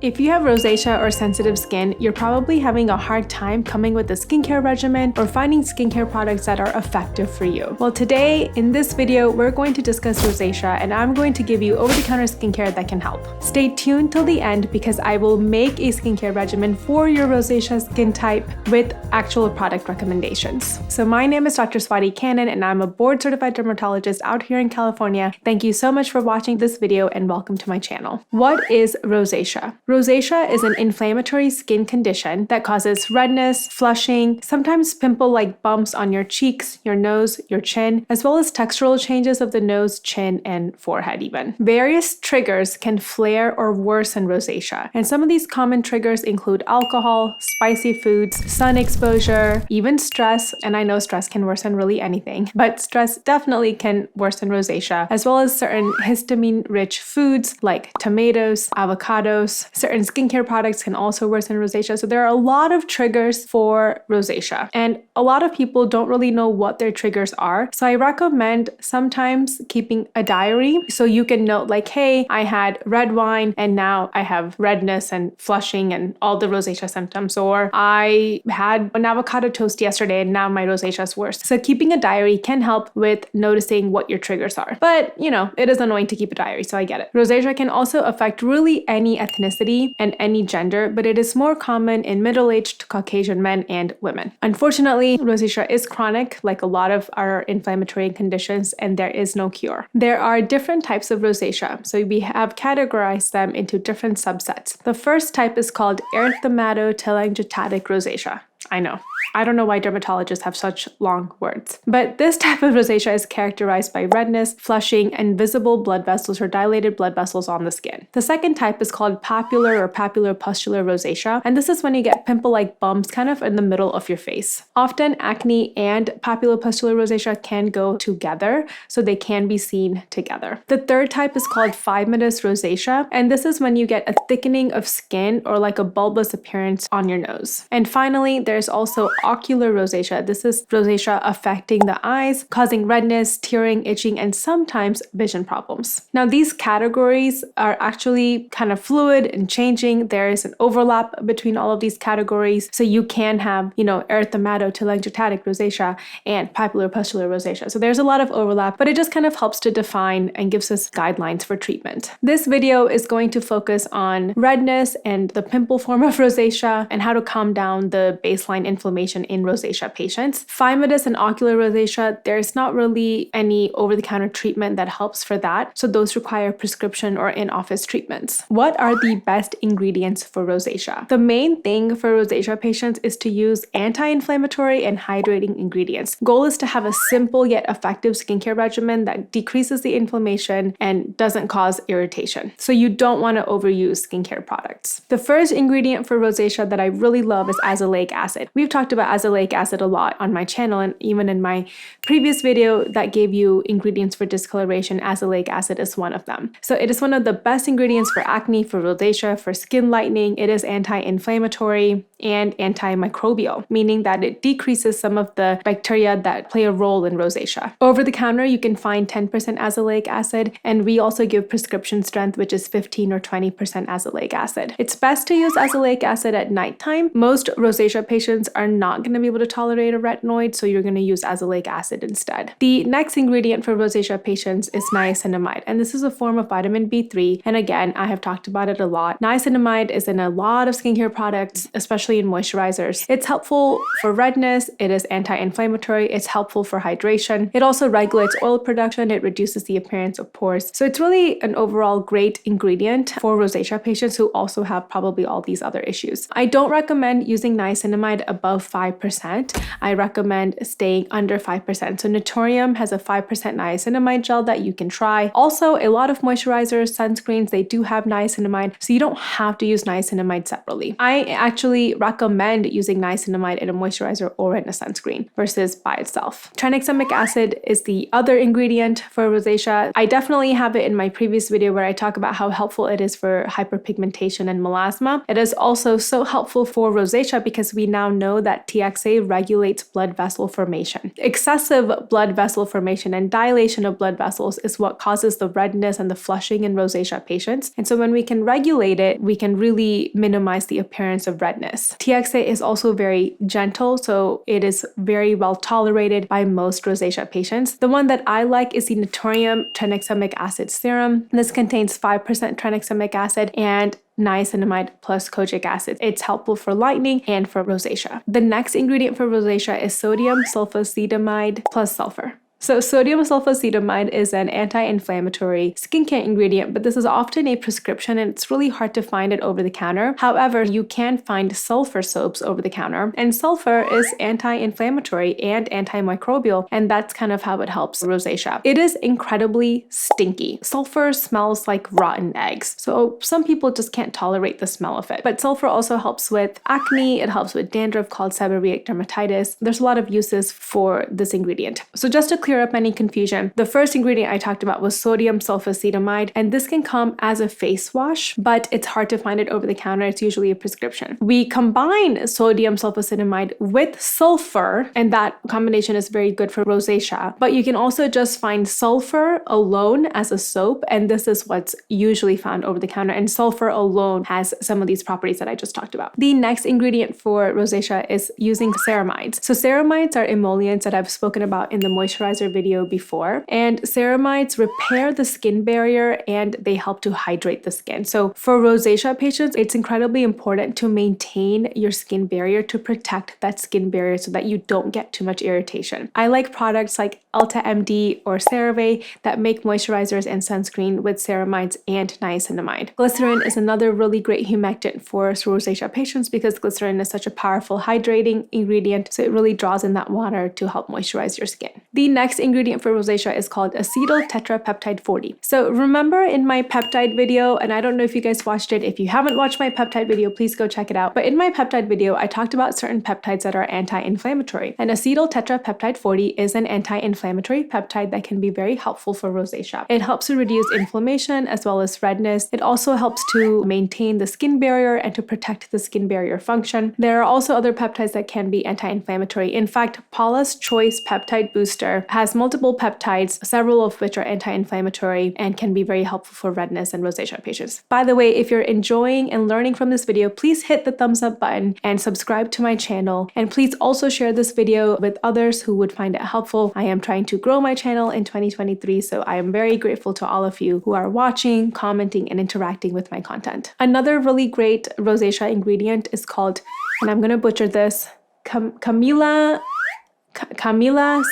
If you have rosacea or sensitive skin, you're probably having a hard time coming with a skincare regimen or finding skincare products that are effective for you. Well, today in this video, we're going to discuss rosacea and I'm going to give you over-the-counter skincare that can help. Stay tuned till the end because I will make a skincare regimen for your rosacea skin type with actual product recommendations. So my name is Dr. Swati Cannon and I'm a board-certified dermatologist out here in California. Thank you so much for watching this video and welcome to my channel. What is rosacea? Rosacea is an inflammatory skin condition that causes redness, flushing, sometimes pimple-like bumps on your cheeks, your nose, your chin, as well as textural changes of the nose, chin, and forehead even. Various triggers can flare or worsen rosacea, and some of these common triggers include alcohol, spicy foods, sun exposure, even stress, and I know stress can worsen really anything, but stress definitely can worsen rosacea, as well as certain histamine-rich foods like tomatoes, avocados. Certain skincare products can also worsen rosacea. So there are a lot of triggers for rosacea and a lot of people don't really know what their triggers are. So I recommend sometimes keeping a diary so you can note like, hey, I had red wine and now I have redness and flushing and all the rosacea symptoms, or I had an avocado toast yesterday and now my rosacea is worse. So keeping a diary can help with noticing what your triggers are. But you know, it is annoying to keep a diary, so I get it. Rosacea can also affect really any ethnicity and any gender, but it is more common in middle-aged Caucasian men and women. Unfortunately, rosacea is chronic, like a lot of our inflammatory conditions, and there is no cure. There are different types of rosacea, so we have categorized them into different subsets. The first type is called erythematotelangiectatic rosacea. I know. I don't know why dermatologists have such long words. But this type of rosacea is characterized by redness, flushing, and visible blood vessels or dilated blood vessels on the skin. The second type is called papular or papulopustular rosacea, and this is when you get pimple-like bumps kind of in the middle of your face. Often acne and papulopustular rosacea can go together, so they can be seen together. The third type is called phimosis rosacea, and this is when you get a thickening of skin or like a bulbous appearance on your nose. And finally, there's also ocular rosacea. This is rosacea affecting the eyes, causing redness, tearing, itching, and sometimes vision problems. Now, these categories are actually kind of fluid and changing. There is an overlap between all of these categories. So you can have, erythematotelangiectatic rosacea and papulopustular rosacea. So there's a lot of overlap, but it just kind of helps to define and gives us guidelines for treatment. This video is going to focus on redness and the pimple form of rosacea and how to calm down the baseline inflammation in rosacea patients. Phimosis and ocular rosacea, there's not really any over-the-counter treatment that helps for that, so those require prescription or in-office treatments. What are the best ingredients for rosacea? The main thing for rosacea patients is to use anti-inflammatory and hydrating ingredients. Goal is to have a simple yet effective skincare regimen that decreases the inflammation and doesn't cause irritation. So you don't want to overuse skincare products. The first ingredient for rosacea that I really love is azelaic acid. We've talked about azelaic acid a lot on my channel, and even in my previous video that gave you ingredients for discoloration, azelaic acid is one of them. So it is one of the best ingredients for acne, for rosacea, for skin lightening. It is anti-inflammatory and antimicrobial, meaning that it decreases some of the bacteria that play a role in rosacea. Over the counter, you can find 10% azelaic acid, and we also give prescription strength, which is 15 or 20% azelaic acid. It's best to use azelaic acid at nighttime. Most rosacea patients are not going to be able to tolerate a retinoid, so you're going to use azelaic acid instead. The next ingredient for rosacea patients is niacinamide, and this is a form of vitamin B3, and again, I have talked about it a lot. Niacinamide is in a lot of skincare products, especially in moisturizers. It's helpful for redness, it is anti-inflammatory, it's helpful for hydration. It also regulates oil production, it reduces the appearance of pores. So it's really an overall great ingredient for rosacea patients who also have probably all these other issues. I don't recommend using niacinamide above 5%. I recommend staying under 5%. So Naturium has a 5% niacinamide gel that you can try. Also, a lot of moisturizers, sunscreens, they do have niacinamide, so you don't have to use niacinamide separately. I actually recommend using niacinamide in a moisturizer or in a sunscreen versus by itself. Tranexamic acid is the other ingredient for rosacea. I definitely have it in my previous video where I talk about how helpful it is for hyperpigmentation and melasma. It is also so helpful for rosacea because we now know that TXA regulates blood vessel formation. Excessive blood vessel formation and dilation of blood vessels is what causes the redness and the flushing in rosacea patients. And so when we can regulate it, we can really minimize the appearance of redness. TXA is also very gentle, so it is very well tolerated by most rosacea patients. The one that I like is the Naturium Tranexamic Acid Serum. This contains 5% tranexamic acid and niacinamide plus kojic acid. It's helpful for lightening and for rosacea. The next ingredient for rosacea is sodium sulfacetamide plus sulfur. So sodium sulfacetamide is an anti-inflammatory skincare ingredient, but this is often a prescription and it's really hard to find it over the counter. However, you can find sulfur soaps over the counter, and sulfur is anti-inflammatory and antimicrobial, and that's kind of how it helps rosacea. It is incredibly stinky. Sulfur smells like rotten eggs, so some people just can't tolerate the smell of it. But sulfur also helps with acne, it helps with dandruff called seborrheic dermatitis. There's a lot of uses for this ingredient. So just to clear up any confusion, the first ingredient I talked about was sodium sulfacetamide, and this can come as a face wash, but it's hard to find it over the counter. It's usually a prescription. We combine sodium sulfacetamide with sulfur, and that combination is very good for rosacea, but you can also just find sulfur alone as a soap, and this is what's usually found over the counter, and sulfur alone has some of these properties that I just talked about. The next ingredient for rosacea is using ceramides. So ceramides are emollients that I've spoken about in the moisturizer video before, and ceramides repair the skin barrier and they help to hydrate the skin. So for rosacea patients, it's incredibly important to maintain your skin barrier, to protect that skin barrier so that you don't get too much irritation. I like products like Eltamd or Cerave that make moisturizers and sunscreen with ceramides and niacinamide. Glycerin is another really great humectant for rosacea patients because glycerin is such a powerful hydrating ingredient, so it really draws in that water to help moisturize your skin. The next ingredient for rosacea is called Acetyl tetrapeptide 40. So remember in my peptide video, and I don't know if you guys watched it. If you haven't watched my peptide video, please go check it out. But in my peptide video, I talked about certain peptides that are anti-inflammatory. And acetyl tetrapeptide 40 is an anti-inflammatory peptide that can be very helpful for rosacea. It helps to reduce inflammation as well as redness. It also helps to maintain the skin barrier and to protect the skin barrier function. There are also other peptides that can be anti-inflammatory. In fact, Paula's Choice Peptide Booster has multiple peptides, several of which are anti-inflammatory and can be very helpful for redness and rosacea patients. By the way, if you're enjoying and learning from this video, please hit the thumbs up button and subscribe to my channel. And please also share this video with others who would find it helpful. I am trying to grow my channel in 2023, so I am very grateful to all of you who are watching, commenting, and interacting with my content. Another really great rosacea ingredient is called, and I'm gonna butcher this, Camellia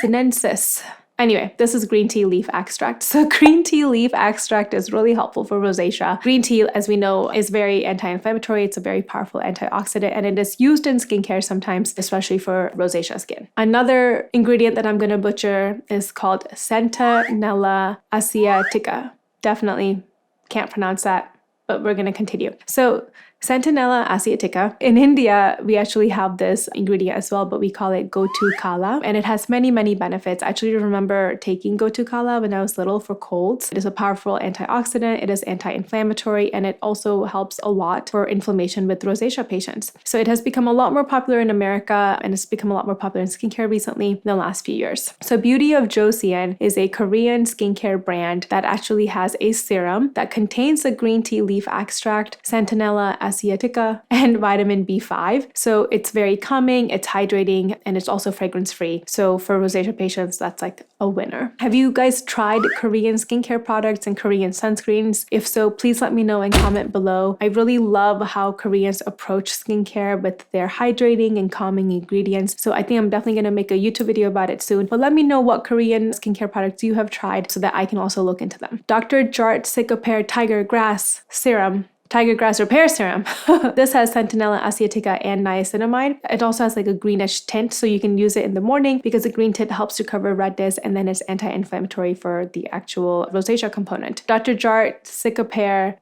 sinensis. Anyway, this is green tea leaf extract. So green tea leaf extract is really helpful for rosacea. Green tea, as we know, is very anti-inflammatory. It's a very powerful antioxidant, and it is used in skincare sometimes, especially for rosacea skin. Another ingredient that I'm going to butcher is called Centinella asiatica. Definitely can't pronounce that, but we're going to continue. So Centinella asiatica. In India, we actually have this ingredient as well, but we call it Gotu Kala, and it has many, many benefits. I actually remember taking Gotu Kala when I was little for colds. It is a powerful antioxidant, it is anti-inflammatory, and it also helps a lot for inflammation with rosacea patients. So it has become a lot more popular in America, and it's become a lot more popular in skincare recently in the last few years. So Beauty of Joseon is a Korean skincare brand that actually has a serum that contains the green tea leaf extract, Centinella asiatica, and vitamin B5. So it's very calming, it's hydrating, and it's also fragrance free. So for rosacea patients, that's like a winner. Have you guys tried Korean skincare products and Korean sunscreens? If so, please let me know and comment below. I really love how Koreans approach skincare with their hydrating and calming ingredients. So I think I'm definitely going to make a YouTube video about it soon. But let me know what Korean skincare products you have tried so that I can also look into them. Dr. Jart Cicapair Tiger Grass Serum. Tiger Grass Repair Serum. This has Centinella asiatica and niacinamide. It also has like a greenish tint, so you can use it in the morning because the green tint helps to cover redness, and then it's anti-inflammatory for the actual rosacea component. Dr. Jart Cicapair,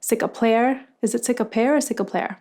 is it Cicapair or Cicapair?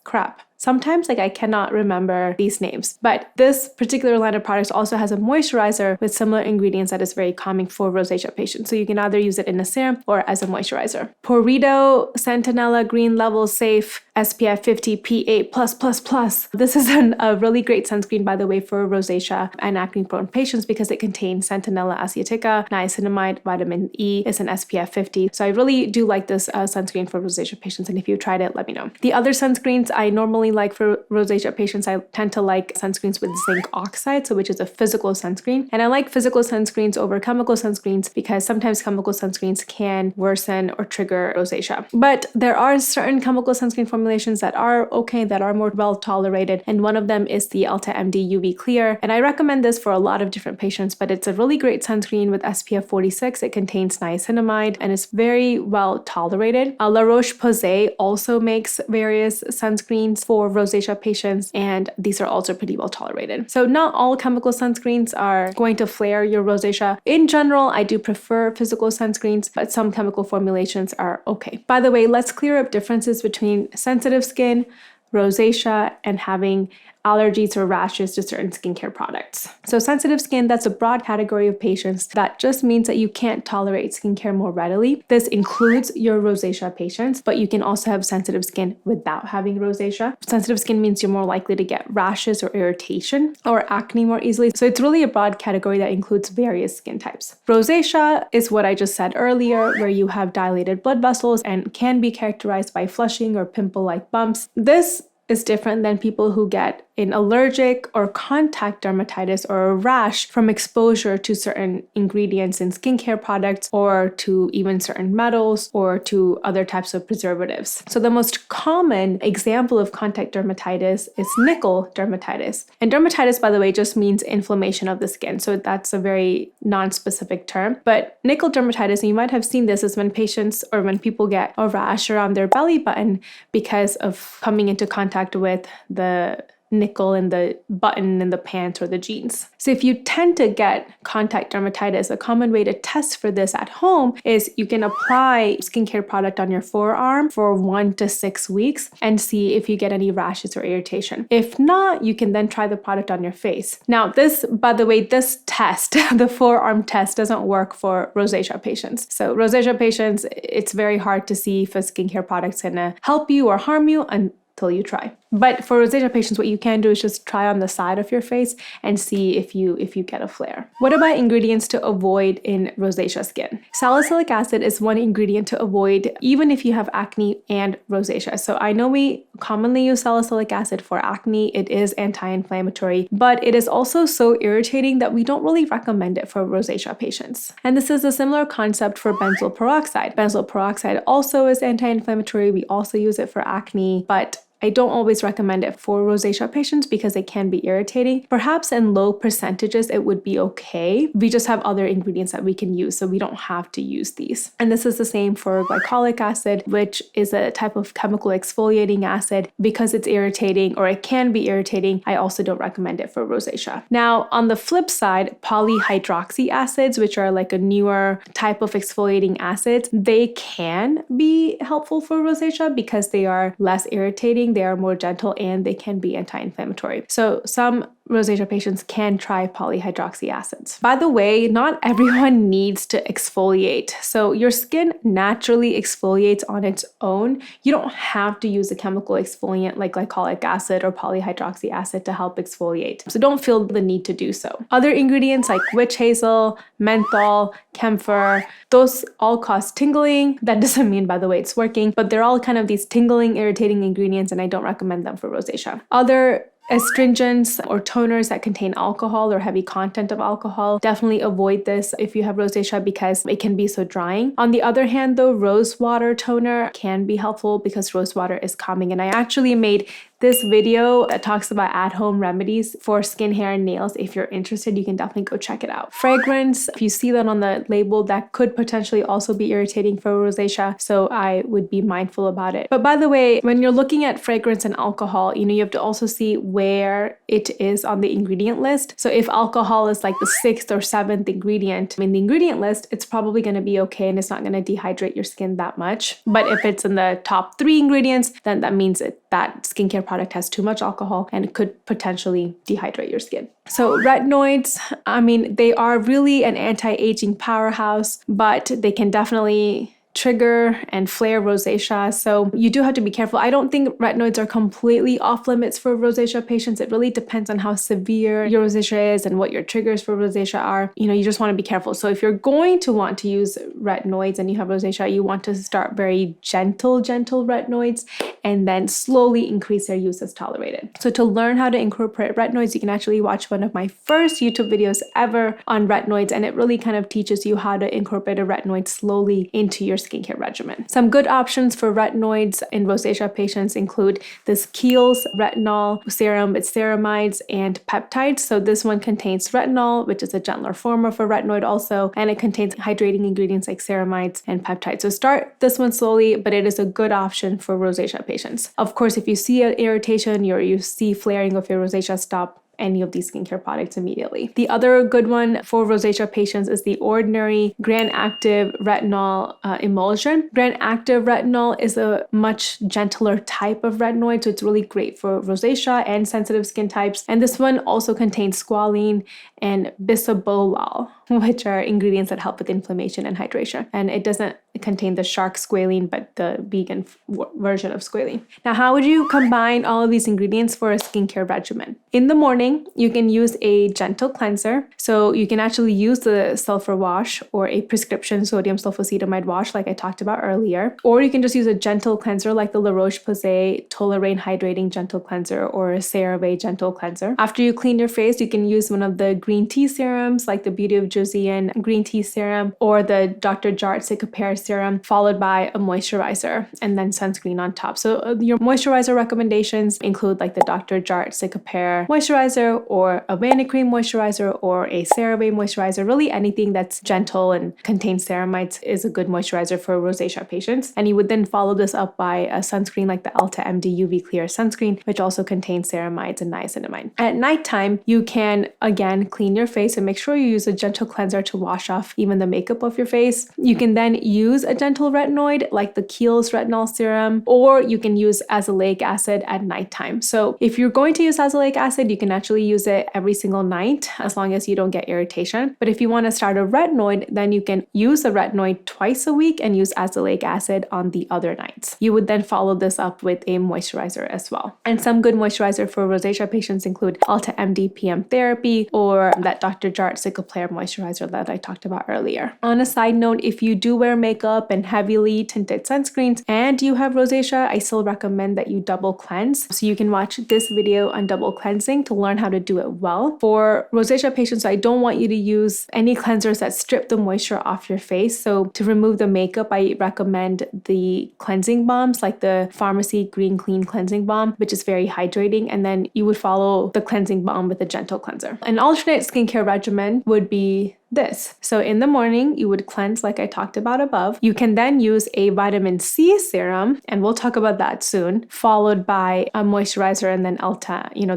Crap. sometimes like I cannot remember these names. But this particular line of products also has a moisturizer with similar ingredients that is very calming for rosacea patients. So you can either use it in a serum or as a moisturizer. Porido Centinela Green Level Safe SPF 50 P8+++. This is a really great sunscreen, by the way, for rosacea and acne-prone patients because it contains Centinela Asiatica, niacinamide, vitamin E. It's an SPF 50. So I really do like this sunscreen for rosacea patients. And if you've tried it, let me know. The other sunscreens I normally like for rosacea patients, I tend to like sunscreens with zinc oxide, so which is a physical sunscreen. And I like physical sunscreens over chemical sunscreens because sometimes chemical sunscreens can worsen or trigger rosacea. But there are certain chemical sunscreen formulations that are okay, that are more well tolerated, and one of them is the Eltamd UV Clear, and I recommend this for a lot of different patients, but it's a really great sunscreen with SPF 46. It contains niacinamide and is very well tolerated. La Roche-Posay also makes various sunscreens for rosacea patients, and these are also pretty well tolerated. So not all chemical sunscreens are going to flare your rosacea. In general, I do prefer physical sunscreens, but some chemical formulations are okay. By the way, let's clear up differences between sensitive skin, rosacea, and having allergies or rashes to certain skincare products. So sensitive skin, that's a broad category of patients. That just means that you can't tolerate skincare more readily. This includes your rosacea patients, but you can also have sensitive skin without having rosacea. Sensitive skin means you're more likely to get rashes or irritation or acne more easily. So it's really a broad category that includes various skin types. Rosacea is what I just said earlier, where you have dilated blood vessels and can be characterized by flushing or pimple-like bumps. This is different than people who get an allergic or contact dermatitis or a rash from exposure to certain ingredients in skincare products or to even certain metals or to other types of preservatives. So the most common example of contact dermatitis is nickel dermatitis. And dermatitis, by the way, just means inflammation of the skin. So that's a very non-specific term. But nickel dermatitis, and you might have seen this, is when patients or when people get a rash around their belly button because of coming into contact with the nickel in the button in the pants or the jeans. So if you tend to get contact dermatitis, a common way to test for this at home is you can apply skincare product on your forearm for 1 to 6 weeks and see if you get any rashes or irritation. If not, you can then try the product on your face. Now this, by the way, this test, the forearm test, doesn't work for rosacea patients. So rosacea patients, it's very hard to see if a skincare product's gonna help you or harm you until you try. But for rosacea patients, what you can do is just try on the side of your face and see if you get a flare. What about ingredients to avoid in rosacea skin? Salicylic acid is one ingredient to avoid even if you have acne and rosacea. So I know we commonly use salicylic acid for acne. It is anti-inflammatory, but it is also so irritating that we don't really recommend it for rosacea patients. And this is a similar concept for benzoyl peroxide. Benzoyl peroxide also is anti-inflammatory. We also use it for acne, but I don't always recommend it for rosacea patients because it can be irritating. Perhaps in low percentages, it would be okay. We just have other ingredients that we can use, so we don't have to use these. And this is the same for glycolic acid, which is a type of chemical exfoliating acid. Because it's irritating, or it can be irritating, I also don't recommend it for rosacea. Now, on the flip side, polyhydroxy acids, which are like a newer type of exfoliating acids, they can be helpful for rosacea because they are less irritating. They are more gentle and they can be anti-inflammatory. So some rosacea patients can try polyhydroxy acids. By the way, not everyone needs to exfoliate. So your skin naturally exfoliates on its own. You don't have to use a chemical exfoliant like glycolic acid or polyhydroxy acid to help exfoliate. So don't feel the need to do so. Other ingredients like witch hazel, menthol, camphor, those all cause tingling. That doesn't mean, by the way, it's working, but they're all kind of these tingling, irritating ingredients, and I don't recommend them for rosacea. Other astringents or toners that contain alcohol or heavy content of alcohol, definitely avoid this if you have rosacea because it can be so drying. On the other hand though, rose water toner can be helpful because rose water is calming, and I actually made this video that talks about at-home remedies for skin, hair, and nails. If you're interested, you can definitely go check it out. Fragrance, if you see that on the label, that could potentially also be irritating for rosacea, so I would be mindful about it. But by the way, when you're looking at fragrance and alcohol, you have to also see where it is on the ingredient list. So if alcohol is like the 6th or 7th ingredient in the ingredient list, it's probably going to be okay and it's not going to dehydrate your skin that much. But if it's in the top 3 ingredients, then that means it that skincare product has too much alcohol and it could potentially dehydrate your skin. So retinoids, I mean, they are really an anti-aging powerhouse, but they can definitely trigger and flare rosacea. So you do have to be careful. I don't think retinoids are completely off limits for rosacea patients. It really depends on how severe your rosacea is and what your triggers for rosacea are. You just want to be careful. So if you're going to want to use retinoids and you have rosacea, you want to start very gentle retinoids and then slowly increase their use as tolerated. So to learn how to incorporate retinoids, you can actually watch one of my first YouTube videos ever on retinoids, and it really kind of teaches you how to incorporate a retinoid slowly into your skincare regimen. Some good options for retinoids in rosacea patients include this Kiehl's retinol serum, it's ceramides and peptides. So this one contains retinol, which is a gentler form of a retinoid also, and it contains hydrating ingredients like ceramides and peptides. So start this one slowly, but it is a good option for rosacea patients. Of course, if you see an irritation or you see flaring of your rosacea, stop any of these skincare products immediately. The other good one for rosacea patients is the Ordinary Grand Active Retinol Emulsion. Grand Active Retinol is a much gentler type of retinoid, so it's really great for rosacea and sensitive skin types. And this one also contains squalene and bisabolol, which are ingredients that help with inflammation and hydration. And it doesn't contain the shark squalene, but the vegan version of squalene. Now, how would you combine all of these ingredients for a skincare regimen? In the morning, you can use a gentle cleanser. So you can actually use the sulfur wash or a prescription sodium sulfacetamide wash like I talked about earlier. Or you can just use a gentle cleanser like the La Roche-Posay Toleraine Hydrating Gentle Cleanser or a Cerave Gentle Cleanser. After you clean your face, you can use one of the green tea serums like the Beauty of Joseon green tea serum or the Dr. Jart Cicapair serum, followed by a moisturizer and then sunscreen on top. So your moisturizer recommendations include like the Dr. Jart Cicapair moisturizer or a Vanicream moisturizer or a Cerave moisturizer. Really anything that's gentle and contains ceramides is a good moisturizer for rosacea patients. And you would then follow this up by a sunscreen like the Eltamd UV Clear Sunscreen, which also contains ceramides and niacinamide. At nighttime, you can again clean your face and make sure you use a gentle cleanser to wash off even the makeup of your face. You can then use a gentle retinoid like the Kiehl's retinol serum, or you can use azelaic acid at nighttime. So if you're going to use azelaic acid, you can actually use it every single night as long as you don't get irritation. But if you want to start a retinoid, then you can use a retinoid twice a week and use azelaic acid on the other nights. You would then follow this up with a moisturizer as well. And some good moisturizer for rosacea patients include Eltamd PM Therapy or that Dr. Jart Cicapair moisturizer that I talked about earlier. On a side note, if you do wear makeup and heavily tinted sunscreens and you have rosacea, I still recommend that you double cleanse. So you can watch this video on double cleansing to learn how to do it well. For rosacea patients, I don't want you to use any cleansers that strip the moisture off your face. So to remove the makeup, I recommend the cleansing balms like the Pharmacy Green Clean Cleansing Balm, which is very hydrating. And then you would follow the cleansing balm with a gentle cleanser. An alternate skincare regimen would be this. So in the morning, you would cleanse like I talked about above. You can then use a vitamin C serum, and we'll talk about that soon, followed by a moisturizer and then the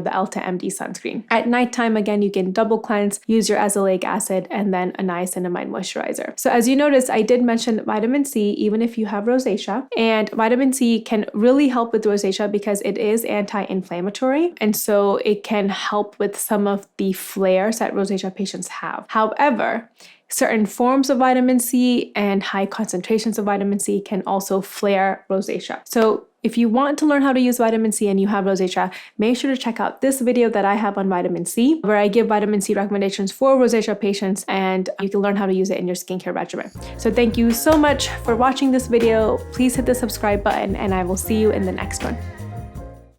Eltamd sunscreen. At nighttime, again, you can double cleanse, use your azelaic acid, and then a niacinamide moisturizer. So as you notice, I did mention vitamin C, even if you have rosacea, and vitamin C can really help with rosacea because it is anti-inflammatory, and so it can help with some of the flares that rosacea patients have. However, certain forms of vitamin C and high concentrations of vitamin C can also flare rosacea. So if you want to learn how to use vitamin C and you have rosacea, make sure to check out this video that I have on vitamin C, where I give vitamin C recommendations for rosacea patients, and you can learn how to use it in your skincare regimen. So thank you so much for watching this video. Please hit the subscribe button, and I will see you in the next one.